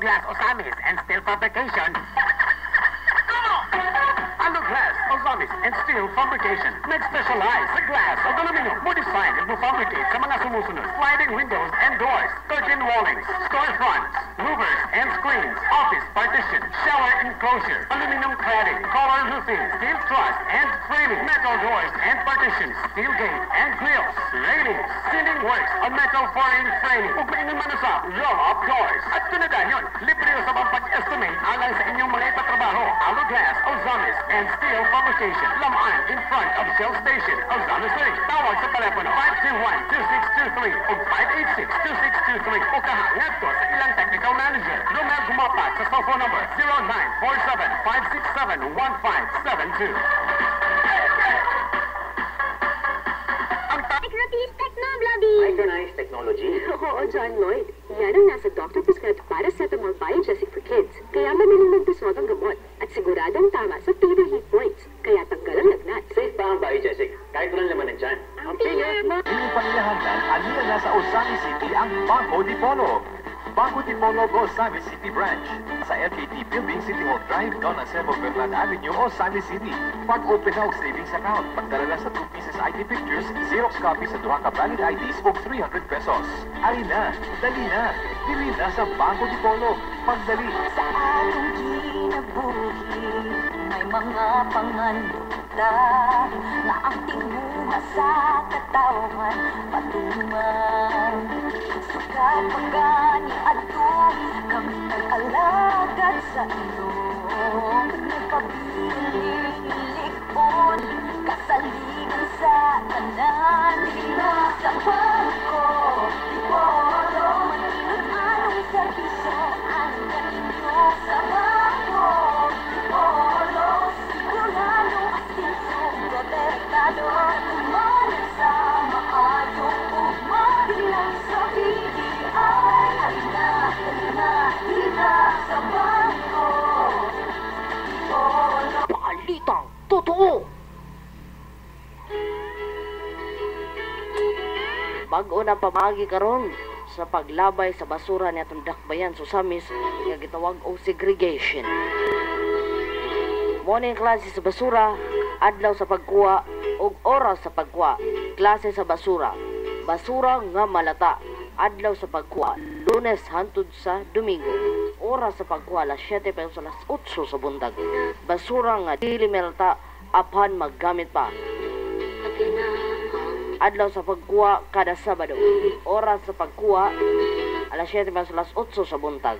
Glass Osamis and Steel Fabrication. Glass, Osamis, and Steel Fabrication. Nag-specialize sa glass at aluminum. Mo-design at mo-fabricate sa mga sumusunod. Sliding windows and doors, curtain wallings, storefronts, louvers and screens, office partition, shower enclosure, aluminum cladding, color roofing, steel truss and framing, metal doors and partitions, steel gate and grills, railings, ceiling works on metal flooring framing. Ug maingon man sa roll-up doors. At tunadaan yun, libre sa bang pag-estimate alang sa inyong mga itatrabaho. Alo Glass, Osamis, and Steel Fabrication. Lamaan in front of Shell Station, Osamis City. Tawag sa telepono 521-2623 o 586-2623 o kahangat ko sa ilang technical manager. Romel Gumapat sa cell phone number 0947-567-1572. Microtease Technology! Micronized Technology? Oo, John Lloyd. Yan ang nasa doctor prescribed paracetamol biogesic for kids. Kaya madaling magdusog ang gamot. At siguradong tama sa fever heat points. Kaya tanggal ang lagnat. Safe pa ang biogesic? Kahit walang laman ng tiyan. Ang pingat mo! Hindi panglahanan, alila na sa Osamis City ang Banco de Polo. Banco de Polo Osamis City Branch. Sa LKT Building, City Hall Drive, Don Acebo Bernal Avenue, Osamis City. Pag-open na og savings account, pagdala sa 2 pieces ID pictures, Xerox copy sa 2 ka valid IDs o 300 pesos. Ali na, dali na, dili na sa Banco de Polo. Pagdali. Sa atong kinabuhi, may mga pangaluta na ang tinguha sa katawan patuman. Sukat pagani ato, kami nag-alagad sa ilong. Nagpabiling-likon, kasaligan sa tanan. Sa Banco de Polo, anong servisyo ang ganinyo sa Banco de Polo? Sigurado asinso, protektado, umanan sa maayong ugma. Bilang sa BDI, halina sa Banco de Polo. Balitang totoo! Bago na pamagi karon sa paglabay sa basura ni atong dakbayan sa Osamis nga gitawag og segregation. Morning klase sa basura, adlaw sa pagkuha ug oras sa pagkuha. Klase sa basura, basura nga malata, adlaw sa pagkuha, Lunes hangtod sa Domingo. Oras sa pagkuha alas 7 pero sa alas 8 sa buntag. Basura nga dili malata apan maggamit pa. Adlaw sa pagkuha kada Sabado. Oras sa pagkuha alas 7 sa alas 8 sa buntag.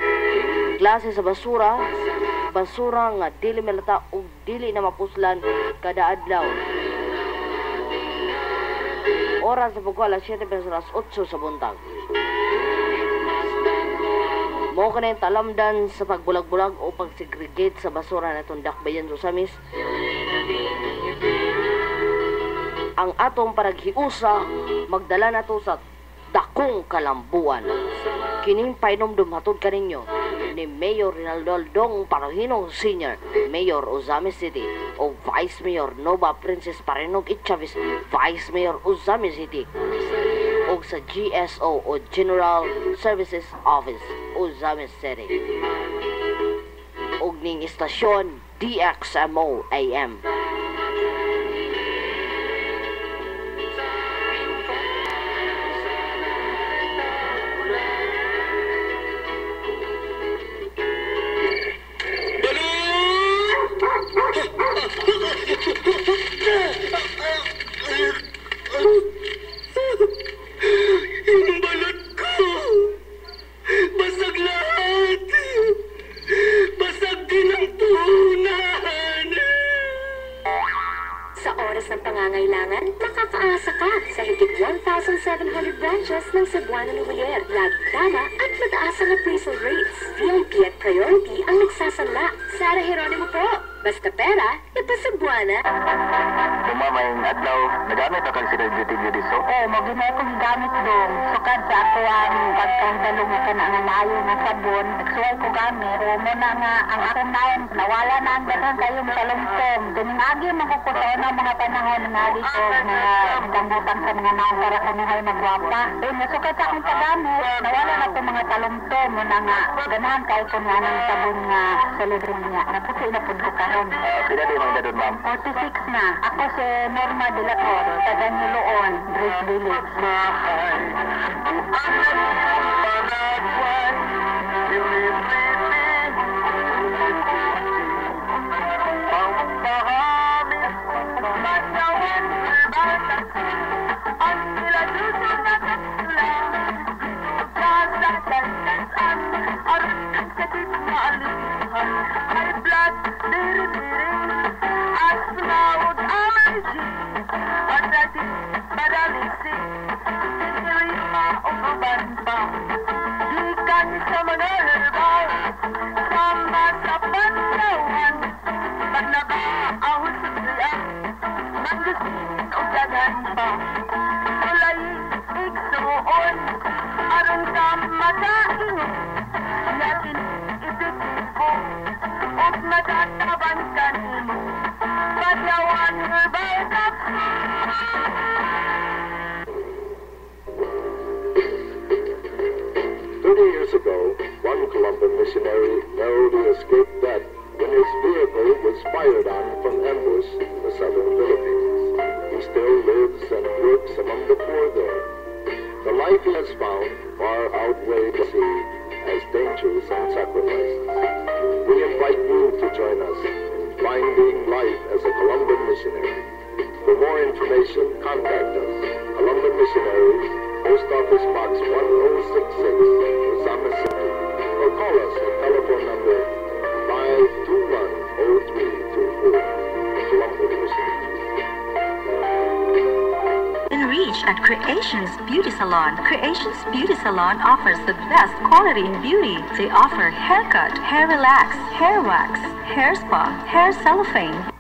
Klase sa basura, basura nga dili malata ug dili na mapuslan kada adlaw. Oras sa pagkuha alas 7 sa alas 8 sa buntag. Mao kanay talamdan sa pagbulag-bulag o pagsegregate sa basura natong dakbayan sa Osamis. Ang atong paraghiusa magdala nato sa dakong kalambuan. Kining painomdom hatod kaninyo ni Mayor Rinaldo Aldong Parohinong Sr., Mayor Osamis City, o Vice Mayor Nova Princess Parenog Itchavis, Vice Mayor Osamis City, o sa GSO o General Services Office Osamis City, o ning istasyon DXMO AM. Yung balat ko! Basag lahat! Basag din ang puhunan! Sa oras ng pangangailangan, nakakaasa ka sa higit 1,700 branches ng Cebuano Lumiere. Laging tama at mataas ang appraisal rates. VIP at priority ang nagsasanla. Sara Geronimo po. Basta pera, pa sa buwana? Umamayong adlaw, nagamit ang considered beauty soap. Oo, magina akong gamit doon. Sukad sa ako ang pagkandalong ka na nga layo nga sabon. Nagsuway ko gamit. O mo na nga ang akong naon. Nawala na ang daghang kayong talong-tong. Dumingagi makukuto na mga panahon nga dito na dambutan sa mga naon para kunuhay magwapa. Eh, nasukad sa akong paggamit. Nawala na po mga talong-tong. Mo na nga ganahan kayo ko nga ng sabon nga sa libro niya. Naputi na po ko karon. Pila di mga dadon, ma'am? 46 na. Ako si Norma de la Torre, taga Niloon, Grace Village. Years ago, one Colombian missionary narrowly escaped death when his vehicle was fired on from ambush in the southern Philippines. He still lives and works among the poor there. The life he has found far outweighs the sea as dangers and sacrifices. We invite you to join us in finding life as a Colombian missionary. For more information, contact us. Colombian Missionaries, Post Office Box 1066, Rizal City, or call us at telephone number 521-0324. Colombian Missionaries. Reach at Creations Beauty Salon. Creations Beauty Salon offers the best quality in beauty. They offer haircut, hair relax, hair wax, hair spa, hair cellophane.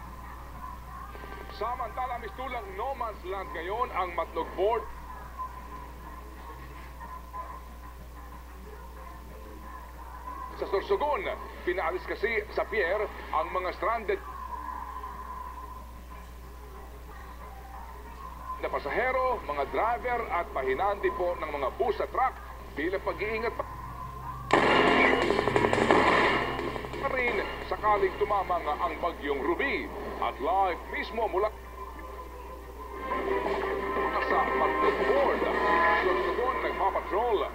Samantala, mistulang no man's land ngayon ang Matlog Board. Sa Sorsogon, pinaalis kasi sa pier ang mga stranded na pasahero, mga driver at pahinandi po ng mga bus at truck bilang pag-iingat pa rin sakaling tumama nga ang bagyong Ruby at live mismo mula sa Matlog Board. Sorsogon nagpapatrol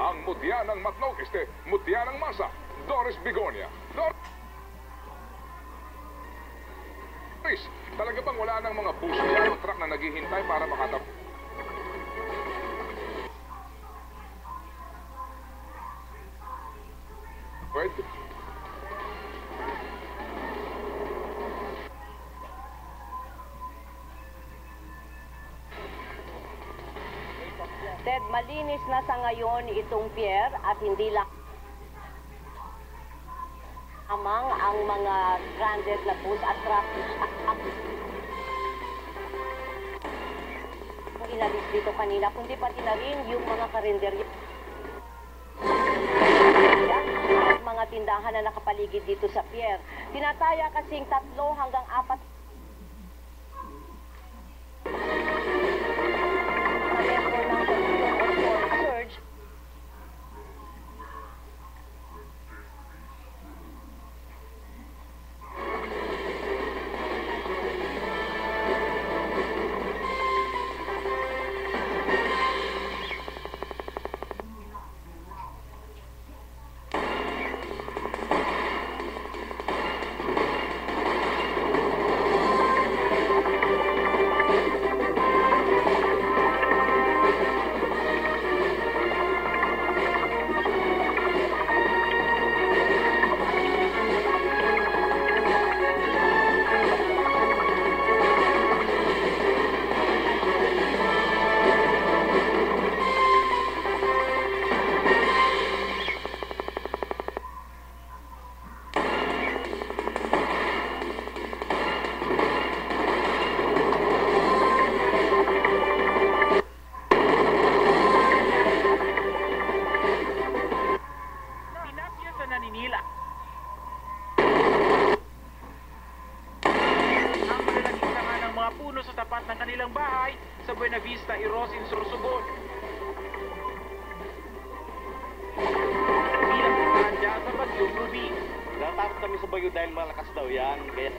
ang mutya ng Matlog, mutya ng masa, Doris Bigonia. Doris, talaga bang wala ng mga bus o truck na naghihintay para makatap? Pwede. Ted, malinis na sa ngayon itong pier at hindi lang amang ang mga stranded na bus at truck inalis dito kanina, kundi pati na rin yung mga karinderya at mga tindahan na nakapaligid dito sa pier. Tinataya kasing 3 hanggang 4 surge. ilang bahay sa Buena Vista, Irosin, Sorsogon. Bilang kanya sa bagyong Ruby. Natatakot kami sa bagyo dahil malakas daw yan. Kaya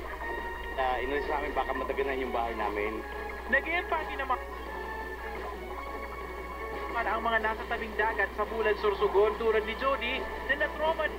inalis namin baka mataganan yung bahay namin. Nag-iempati naman ang mga nasa tabing dagat sa Bulan, Sorsogon tulad ni Jody na na-trauma